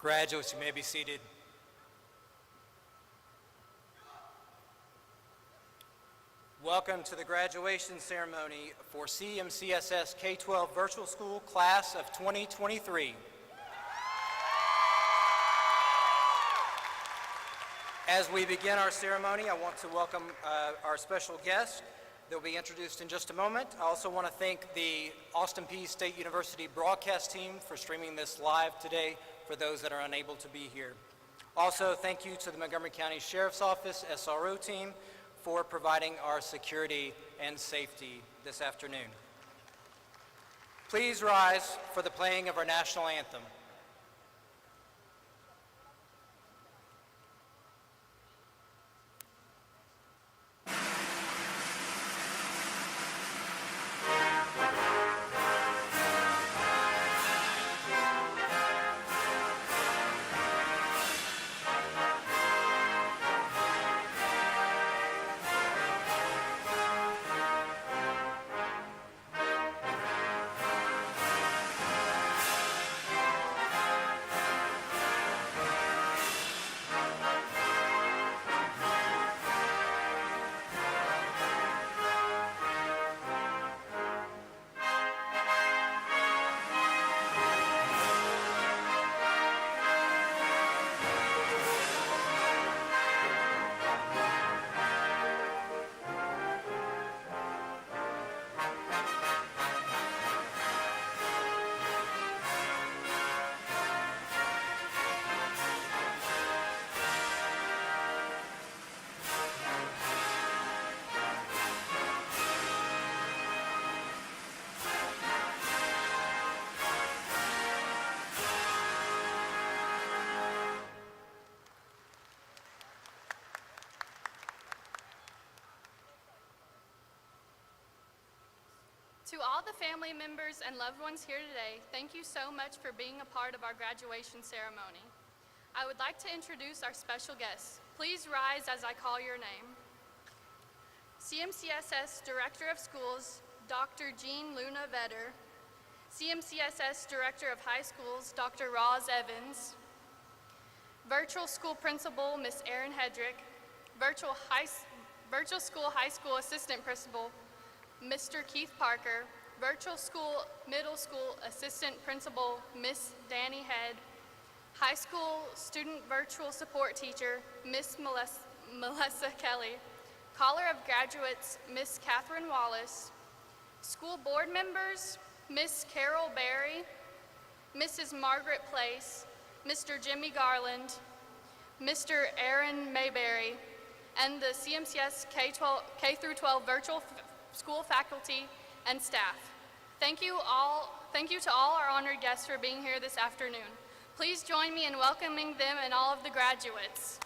Graduates, you may be seated. Welcome to the graduation ceremony for CMCSS K-12 Virtual School Class of 2023. As we begin our ceremony, I want to welcome our special guest. They'll be introduced in just a moment. I also want to thank the Austin Peay State University broadcast team for streaming this live today for those that are unable to be here. Also, thank you to the Montgomery County Sheriff's Office SRO team for providing our security and safety this afternoon. Please rise for the playing of our national anthem. To all the family members and loved ones here today, thank you so much for being a part of our graduation ceremony. I would like to introduce our special guests. Please rise as I call your name. CMCSS Director of Schools, Dr. Jean Luna Vetter. CMCSS Director of High Schools, Dr. Roz Evans. Virtual School Principal, Ms. Erin Hedrick. Virtual School High School Assistant Principal, Mr. Keith Parker. Virtual School Middle School Assistant Principal, Miss Danny Head. High School Student Virtual Support Teacher, Miss Melissa Kelly. Caller of Graduates, Miss Catherine Wallace. School Board Members, Miss Carol Berry, Mrs. Margaret Place, Mr. Jimmy Garland, Mr. Aaron Mayberry, and the CMCS K-12 Virtual School faculty and staff. Thank you to all our honored guests for being here this afternoon. Please join me in welcoming them and all of the graduates.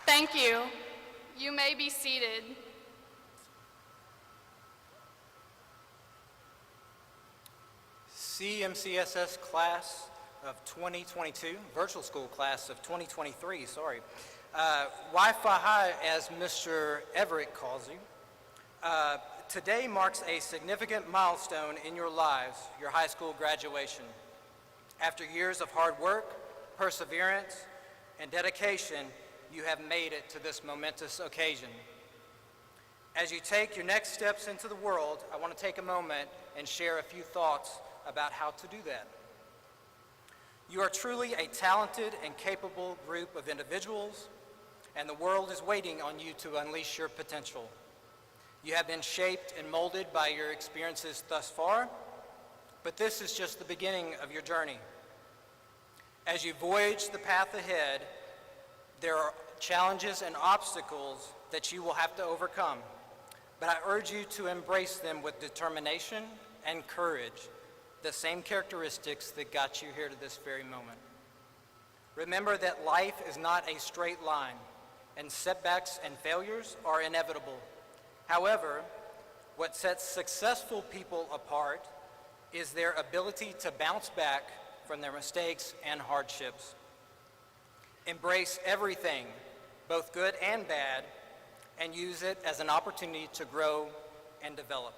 Thank you. You may be seated. CMCSS class of 2022, virtual school class of 2023, sorry. Wi-Fi High, as Mr. Everett calls you. Today marks a significant milestone in your lives, your high school graduation. After years of hard work, perseverance, and dedication, you have made it to this momentous occasion. As you take your next steps into the world, I want to take a moment and share a few thoughts about how to do that. You are truly a talented and capable group of individuals, and the world is waiting on you to unleash your potential. You have been shaped and molded by your experiences thus far, but this is just the beginning of your journey. As you voyage the path ahead, there are challenges and obstacles that you will have to overcome, but I urge you to embrace them with determination and courage, the same characteristics that got you here to this very moment. Remember that life is not a straight line, and setbacks and failures are inevitable. However, what sets successful people apart is their ability to bounce back from their mistakes and hardships. Embrace everything, both good and bad, and use it as an opportunity to grow and develop.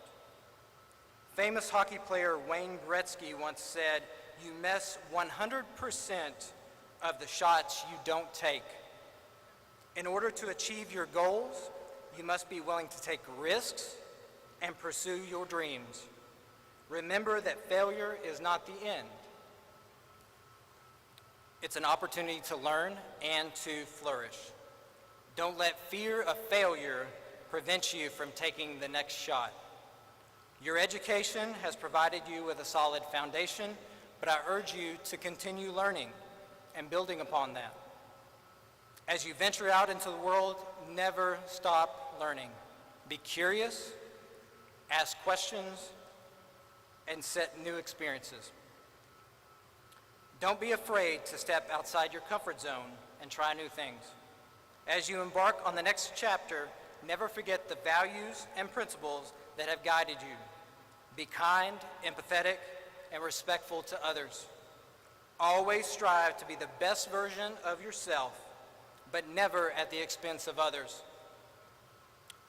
Famous hockey player Wayne Gretzky once said, "You miss 100% of the shots you don't take." In order to achieve your goals, you must be willing to take risks and pursue your dreams. Remember that failure is not the end. It's an opportunity to learn and to flourish. Don't let fear of failure prevent you from taking the next shot. Your education has provided you with a solid foundation, but I urge you to continue learning and building upon that. As you venture out into the world, never stop learning. Be curious, ask questions, and set new experiences. Don't be afraid to step outside your comfort zone and try new things. As you embark on the next chapter, never forget the values and principles that have guided you. Be kind, empathetic, and respectful to others. Always strive to be the best version of yourself, but never at the expense of others.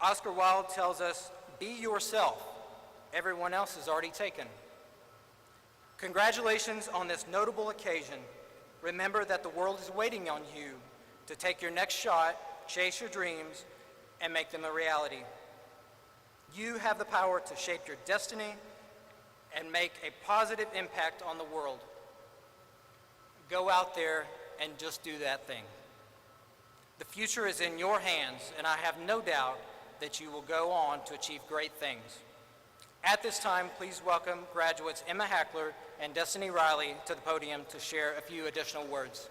Oscar Wilde tells us, "Be yourself. Everyone else is already taken." Congratulations on this notable occasion. Remember that the world is waiting on you to take your next shot, chase your dreams, and make them a reality. You have the power to shape your destiny and make a positive impact on the world. Go out there and just do that thing. The future is in your hands, and I have no doubt that you will go on to achieve great things. At this time, please welcome graduates Emma Hackler and Destiny Riley to the podium to share a few additional words.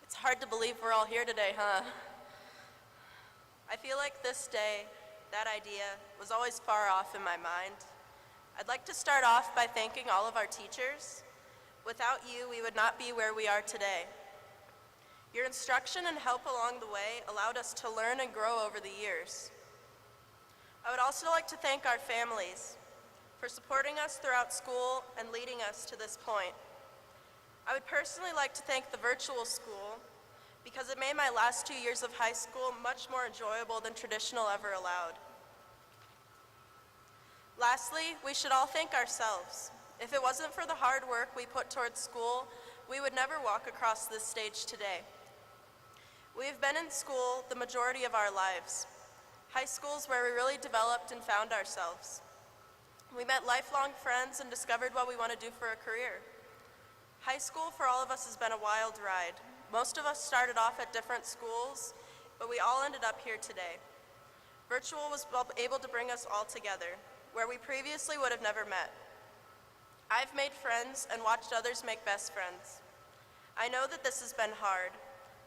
It's hard to believe we're all here today, huh? I feel like this day, that idea was always far off in my mind. I'd like to start off by thanking all of our teachers. Without you, we would not be where we are today. Your instruction and help along the way allowed us to learn and grow over the years. I would also like to thank our families for supporting us throughout school and leading us to this point. I would personally like to thank the virtual school because it made my last 2 years of high school much more enjoyable than traditional ever allowed. Lastly, we should all thank ourselves. If it wasn't for the hard work we put towards school, we would never walk across this stage today. We have been in school the majority of our lives. High school is where we really developed and found ourselves. We met lifelong friends and discovered what we want to do for a career. High school for all of us has been a wild ride. Most of us started off at different schools, but we all ended up here today. Virtual was able to bring us all together, where we previously would have never met. I've made friends and watched others make best friends. I know that this has been hard.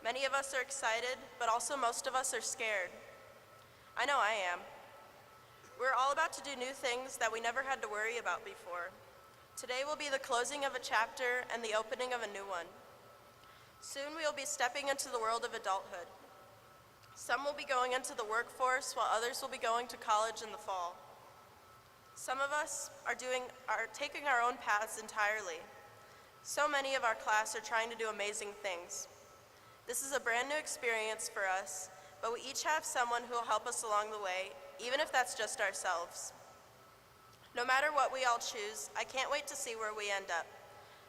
Many of us are excited, but also most of us are scared. I know I am. We're all about to do new things that we never had to worry about before. Today will be the closing of a chapter and the opening of a new one. Soon we will be stepping into the world of adulthood. Some will be going into the workforce while others will be going to college in the fall. Some of us are taking our own paths entirely. So many of our class are trying to do amazing things. This is a brand new experience for us, but we each have someone who will help us along the way, even if that's just ourselves. No matter what we all choose, I can't wait to see where we end up.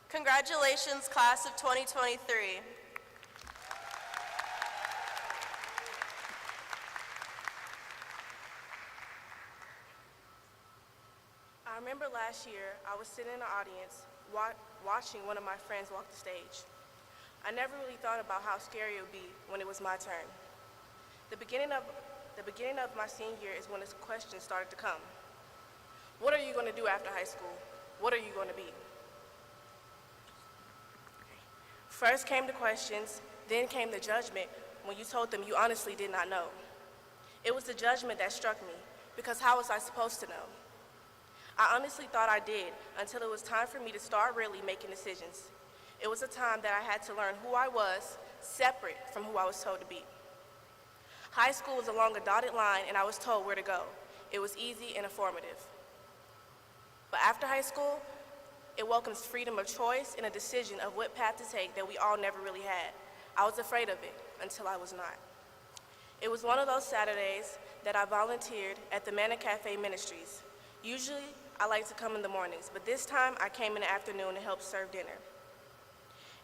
Congratulations, class of 2023. I remember last year, I was sitting in the audience watching one of my friends walk the stage. I never really thought about how scary it would be when it was my turn. The beginning of my senior year is when this question started to come. What are you going to do after high school? What are you going to be? First came the questions, then came the judgment when you told them you honestly did not know. It was the judgment that struck me, because how was I supposed to know? I honestly thought I did until it was time for me to start really making decisions. It was a time that I had to learn who I was, separate from who I was told to be. High school was along a dotted line and I was told where to go. It was easy and informative. But after high school, it welcomes freedom of choice and a decision of what path to take that we all never really had. I was afraid of it until I was not. It was one of those Saturdays that I volunteered at the Manna Cafe Ministries. Usually, I like to come in the mornings, but this time I came in the afternoon to help serve dinner.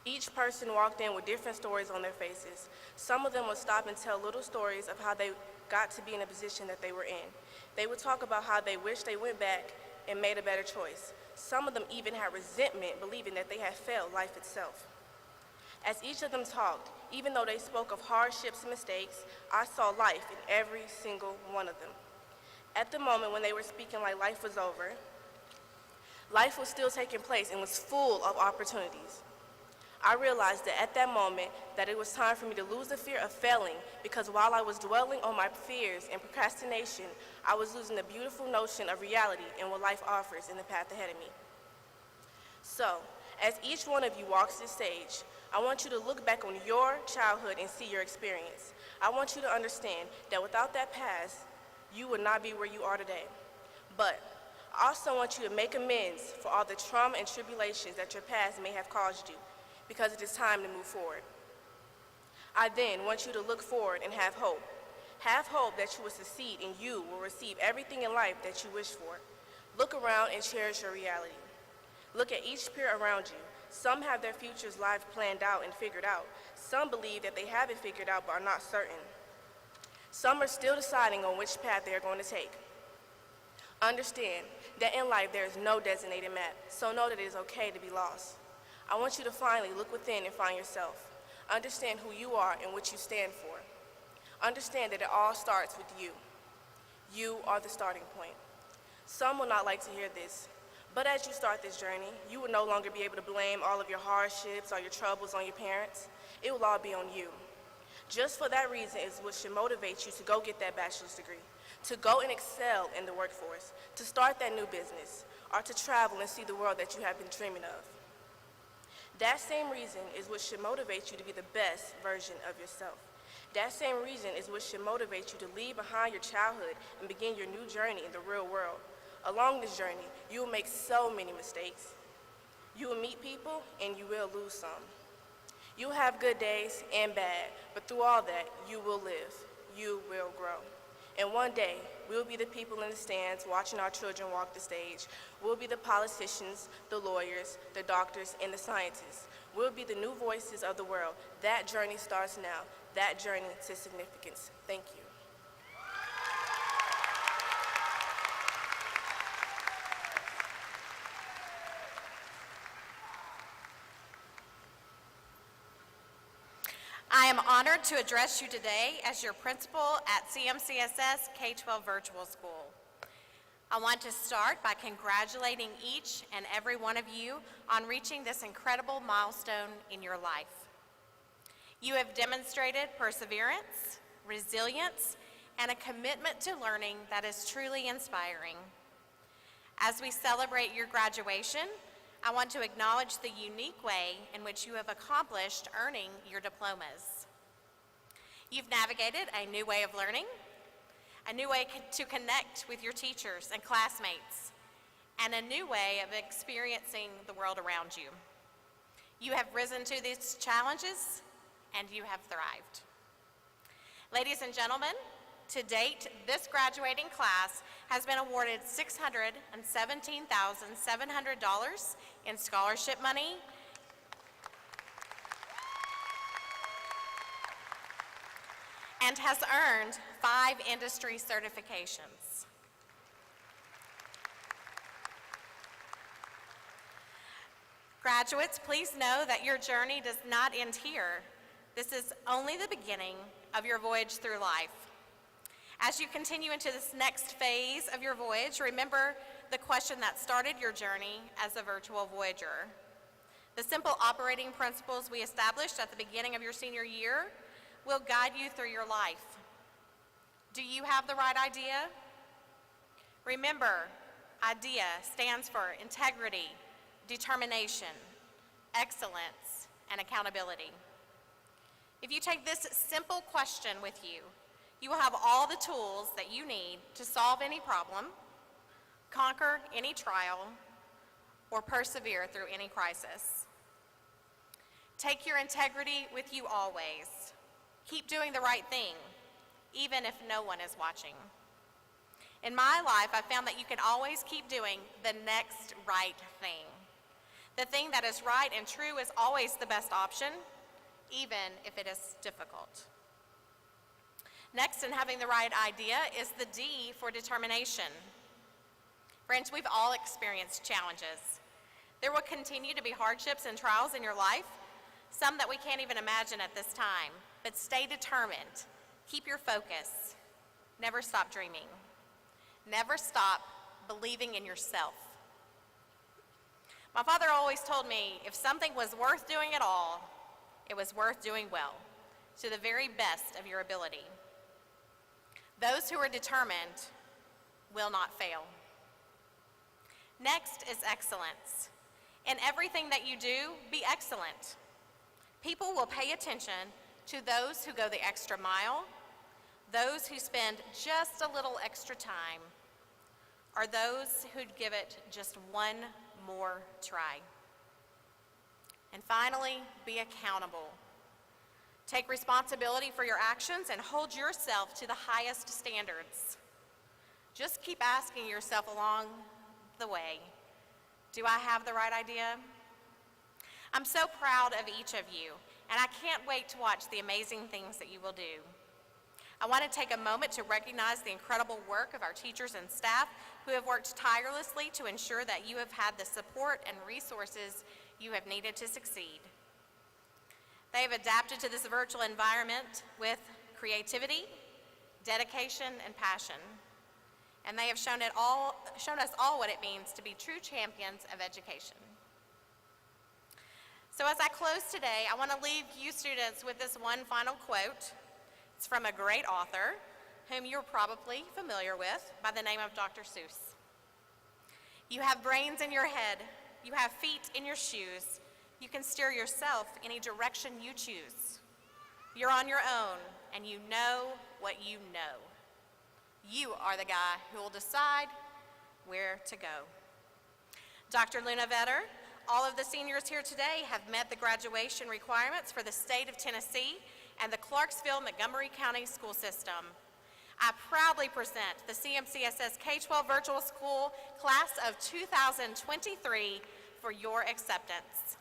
Each person walked in with different stories on their faces. Some of them would stop and tell little stories of how they got to be in a position that they were in. They would talk about how they wished they went back and made a better choice. Some of them even had resentment, believing that they had failed life itself. As each of them talked, even though they spoke of hardships and mistakes, I saw life in every single one of them. At the moment when they were speaking like life was over, life was still taking place and was full of opportunities. I realized that at that moment that it was time for me to lose the fear of failing, because while I was dwelling on my fears and procrastination, I was losing the beautiful notion of reality and what life offers in the path ahead of me. So, as each one of you walks this stage, I want you to look back on your childhood and see your experience. I want you to understand that without that past, you would not be where you are today. But I also want you to make amends for all the trauma and tribulations that your past may have caused you, because it is time to move forward. I then want you to look forward and have hope. Have hope that you will succeed and you will receive everything in life that you wish for. Look around and cherish your reality. Look at each peer around you. Some have their future's life planned out and figured out. Some believe that they have it figured out but are not certain. Some are still deciding on which path they are going to take. Understand that in life there is no designated map, so know that it is okay to be lost. I want you to finally look within and find yourself. Understand who you are and what you stand for. Understand that it all starts with you. You are the starting point. Some will not like to hear this, but as you start this journey, you will no longer be able to blame all of your hardships or your troubles on your parents. It will all be on you. Just for that reason is what should motivate you to go get that bachelor's degree, to go and excel in the workforce, to start that new business, or to travel and see the world that you have been dreaming of. That same reason is what should motivate you to be the best version of yourself. That same reason is what should motivate you to leave behind your childhood and begin your new journey in the real world. Along this journey, you will make so many mistakes. You will meet people and you will lose some. You will have good days and bad, but through all that, you will live. You will grow. And one day, we'll be the people in the stands watching our children walk the stage. We'll be the politicians, the lawyers, the doctors, and the scientists. We'll be the new voices of the world. That journey starts now. That journey to significance. Thank you. I am honored to address you today as your principal at CMCSS K-12 Virtual School. I want to start by congratulating each and every one of you on reaching this incredible milestone in your life. You have demonstrated perseverance, resilience, and a commitment to learning that is truly inspiring. As we celebrate your graduation, I want to acknowledge the unique way in which you have accomplished earning your diplomas. You've navigated a new way of learning, a new way to connect with your teachers and classmates, and a new way of experiencing the world around you. You have risen to these challenges, and you have thrived. Ladies and gentlemen, to date, this graduating class has been awarded $617,700 in scholarship money and has earned 5 industry certifications. Graduates, please know that your journey does not end here. This is only the beginning of your voyage through life. As you continue into this next phase of your voyage, remember the question that started your journey as a virtual voyager. The simple operating principles we established at the beginning of your senior year will guide you through your life. Do you have the right idea? Remember, IDEA stands for integrity, determination, excellence, and accountability. If you take this simple question with you, you will have all the tools that you need to solve any problem, conquer any trial, or persevere through any crisis. Take your integrity with you always. Keep doing the right thing, even if no one is watching. In my life, I've found that you can always keep doing the next right thing. The thing that is right and true is always the best option, even if it is difficult. Next in having the right idea is the D for determination. Friends, we've all experienced challenges. There will continue to be hardships and trials in your life, some that we can't even imagine at this time, but stay determined. Keep your focus. Never stop dreaming. Never stop believing in yourself. My father always told me if something was worth doing at all, it was worth doing well, to the very best of your ability. Those who are determined will not fail. Next is excellence. In everything that you do, be excellent. People will pay attention to those who go the extra mile, those who spend just a little extra time, or those who'd give it just one more try. And finally, be accountable. Take responsibility for your actions and hold yourself to the highest standards. Just keep asking yourself along the way, do I have the right idea? I'm so proud of each of you, and I can't wait to watch the amazing things that you will do. I want to take a moment to recognize the incredible work of our teachers and staff who have worked tirelessly to ensure that you have had the support and resources you have needed to succeed. They have adapted to this virtual environment with creativity, dedication, and passion. And they have shown us all what it means to be true champions of education. So as I close today, I want to leave you students with this one final quote. It's from a great author whom you're probably familiar with by the name of Dr. Seuss. You have brains in your head, you have feet in your shoes, you can steer yourself any direction you choose. You're on your own, and you know what you know. You are the guy who will decide where to go. Dr. Luna Vetter, all of the seniors here today have met the graduation requirements for the state of Tennessee and the Clarksville-Montgomery County school system. I proudly present the CMCSS K-12 Virtual School Class of 2023 for your acceptance.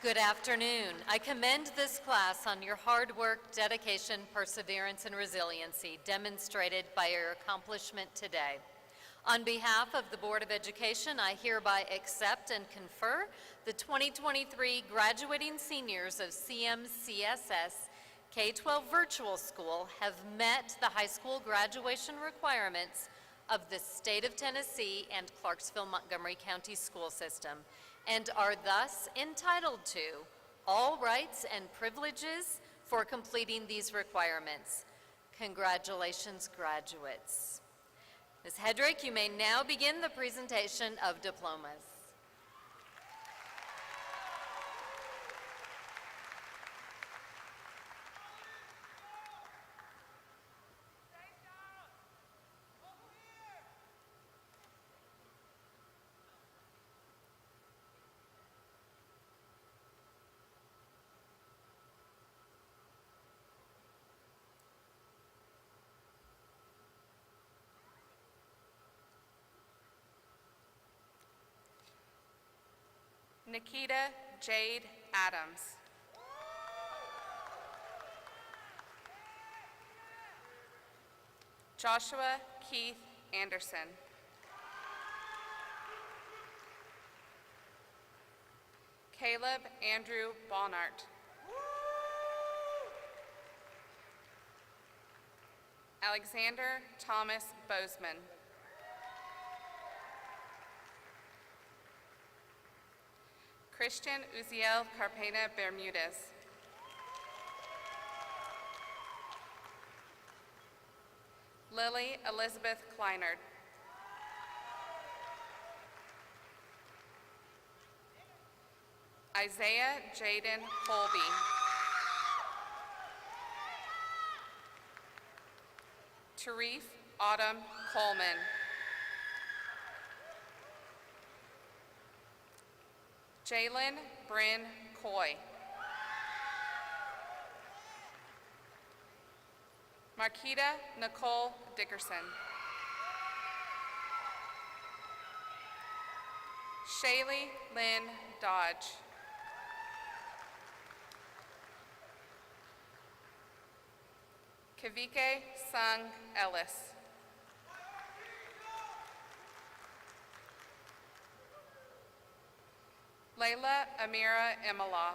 Good afternoon. I commend this class on your hard work, dedication, perseverance, and resiliency demonstrated by your accomplishment today. On behalf of the Board of Education, I hereby accept and confer the 2023 graduating seniors of CMCSS K-12 Virtual School have met the high school graduation requirements of the state of Tennessee and Clarksville-Montgomery County school system, and are thus entitled to all rights and privileges for completing these requirements. Congratulations, graduates. Ms. Hedrick, you may now begin the presentation of diplomas. Nikita Jade Adams. Joshua Keith Anderson. Caleb Andrew Bonnart. Alexander Thomas Bozeman. Christian Uziel Carpena Bermudez. Lily Elizabeth Kleinert. Isaiah Jaden Holby. Tarif Autumn Coleman. Jalen Bryn Coy. Marquita Nicole Dickerson. Shaylee Lynn Dodge. Kavike Sung Ellis. Layla Amira Imala.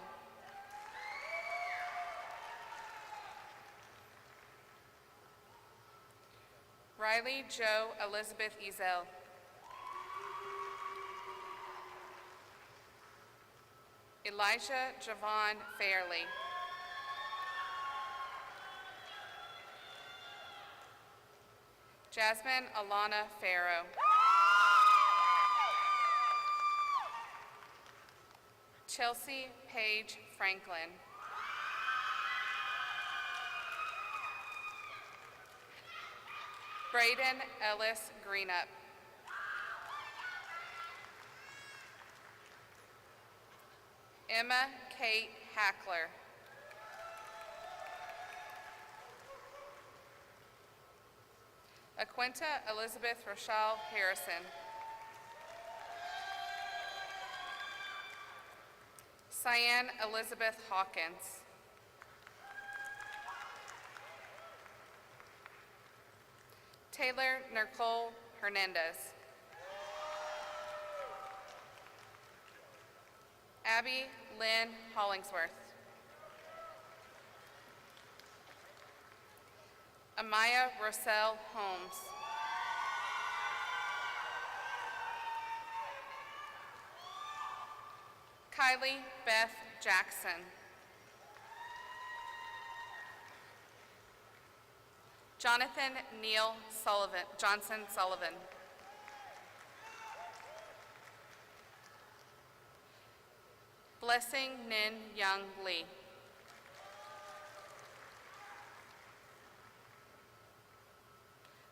Riley Jo Elizabeth Ezel. Elijah Javon Fairley. Jasmine Alana Farrow. Chelsea Paige Franklin. Braden Ellis Greenup. Emma Kate Hackler. Aquinta Elizabeth Rochelle Harrison. Cyan Elizabeth Hawkins. Taylor Nicole Hernandez. Abby Lynn Hollingsworth. Amaya Roselle Holmes. Kylie Beth Jackson. Jonathan Neil Johnson Sullivan. Blessing Nin Young Lee.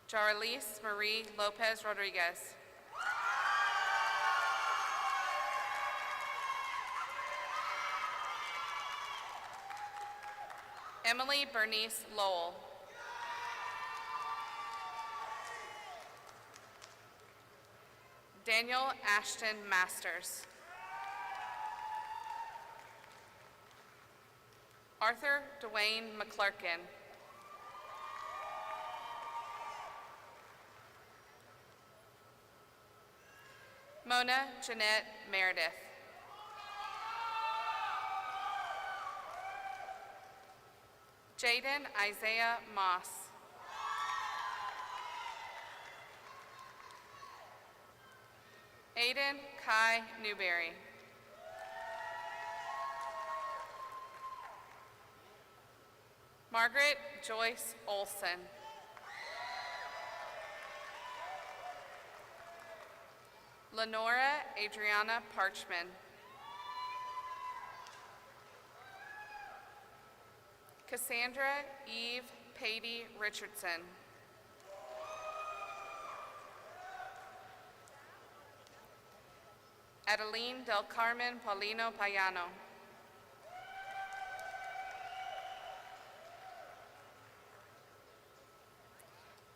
Jarlise Marie Lopez Rodriguez. Emily Bernice Lowell. Daniel Ashton Masters. Arthur Dwayne McClurkin. Mona Jeanette Meredith. Jaden Isaiah Moss. Aiden Kai Newberry. Margaret Joyce Olson. Lenora Adriana Parchman. Cassandra Eve Patey Richardson. Adeline Del Carmen Paulino Payano.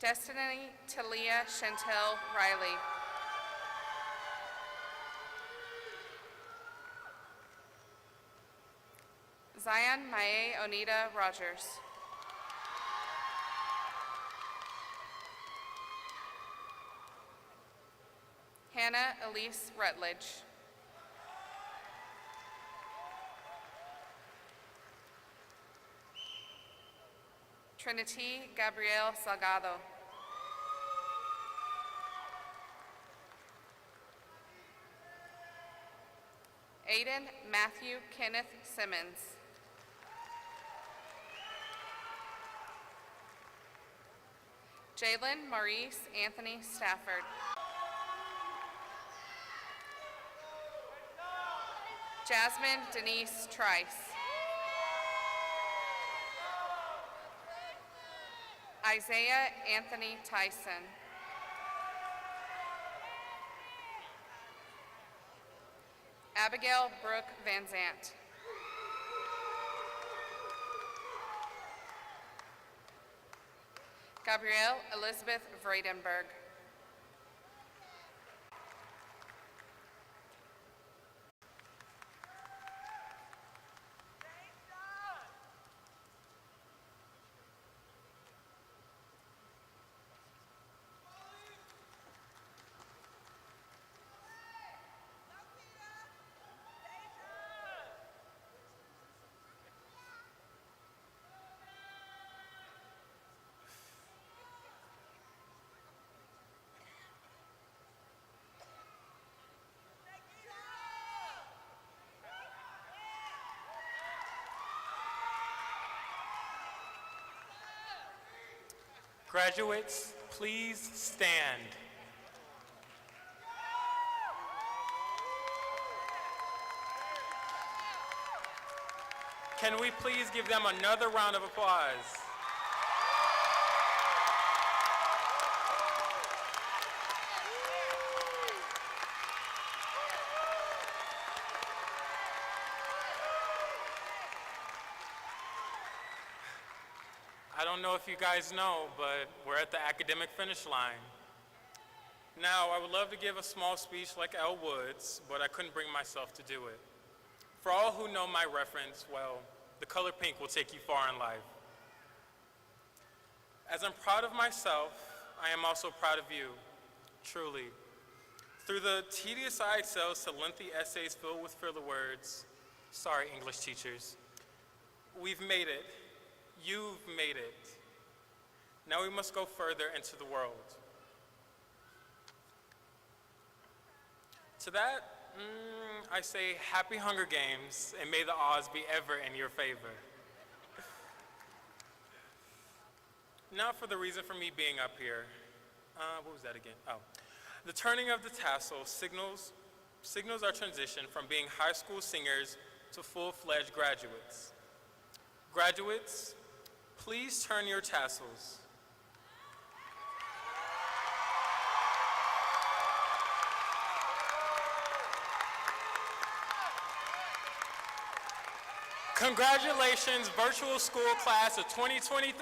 Destiny Talia Chantel Riley. Zion Mae Onita Rogers. Hannah Elise Rutledge. Trinity Gabrielle Salgado. Aiden Matthew Kenneth Simmons. Jalen Maurice Anthony Stafford. Jasmine Denise Trice. Isaiah Anthony Tyson. Abigail Brooke Van Zant. Gabrielle Elizabeth Vredenberg. Graduates, please stand. Can we please give them another round of applause? I don't know if you guys know, but we're at the academic finish line. Now, I would love to give a small speech like Elle Woods, but I couldn't bring myself to do it. For all who know my reference, well, the color pink will take you far in life. As I'm proud of myself, I am also proud of you, truly. Through the tedious eye cells to lengthy essays filled with filler words, sorry, English teachers, we've made it. You've made it. Now we must go further into the world. To that, I say happy Hunger Games, and may the odds be ever in your favor. Now for the reason for me being up here. What was that again? Oh. The turning of the tassel signals our transition from being high school singers to full-fledged graduates. Graduates, please turn your tassels. Congratulations, virtual school class of 2023.